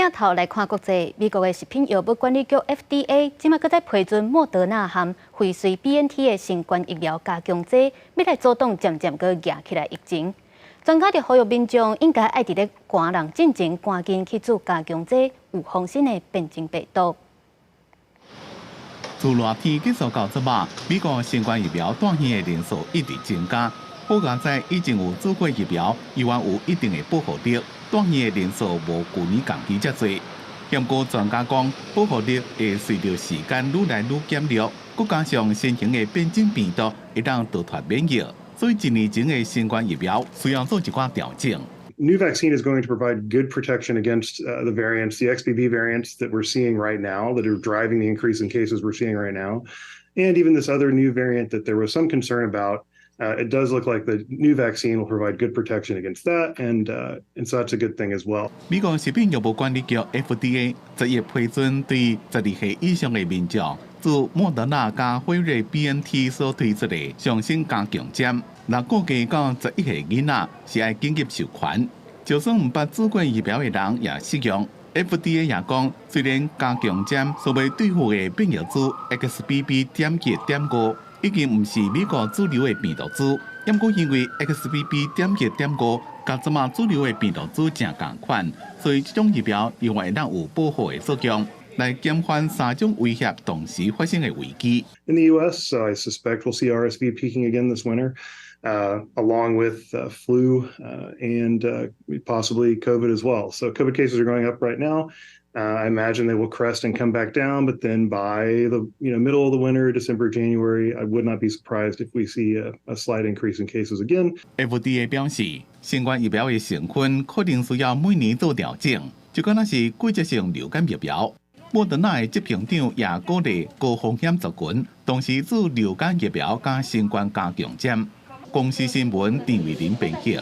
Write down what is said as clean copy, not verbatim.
镜头来看国际，美国的食品药物管理局 FDA 今麦搁在批准莫德纳和辉瑞 BNT 的新冠疫苗加强剂，要来阻挡渐渐搁压起来疫情。专家就呼吁民众应该爱伫咧寒人进前赶紧去做加强剂，有风险的变种病毒。自热天结束到昨晚，美国新冠疫苗断线的人数一直增加。好在在已经有做过疫苗，依然有一定的保护力，断线的人数无去年同期遮多。不过专家讲，保护力会随着时间愈来愈减弱，再加上新型的变种病毒会当逃脱免疫，所以1年前的新冠疫苗需要做一寡调整。New vaccine is going to provide good protection against the variants, the XBB variants that we're seeing right now, that are driving the increase in cases we're seeing right now, and even this other new variant that there was some concern about. It does look like the new vaccine will provide good protection against that, and so that's a good thing as well. 美国食品药物管理局 FDA 10月批准对12岁以上的民众，自莫德纳加辉瑞 BNT 所推出的上新加强针。若估计到11岁囡仔是要紧急授权，就算唔捌做过疫苗的人也适用。FDA 也讲，虽然加强针所要对付的变异株 XBB.1.5。已经唔是美国主流的病毒株，不过因为 XBB.1.5 甲即马主流的病毒株正同款，所以这种疫苗另外让有保护的作用，来减缓3种威胁同时发生的危机。In the U.S., I suspect we'll see RSV peaking again this winter, along with flu and possibly COVID as well. So COVID cases are going up right now. I imagine they will crest and come back down, but then by the middle of the winter, December, January, I would not be surprised if we see a slight increase in cases again. FDA 表示，新冠疫苗的成分可能需要每年做调整，就敢若是季节性流感疫苗。莫德纳的执行长也鼓励高风险族群同时做流感疫苗加新冠加强针。公司新闻郑伟林编辑。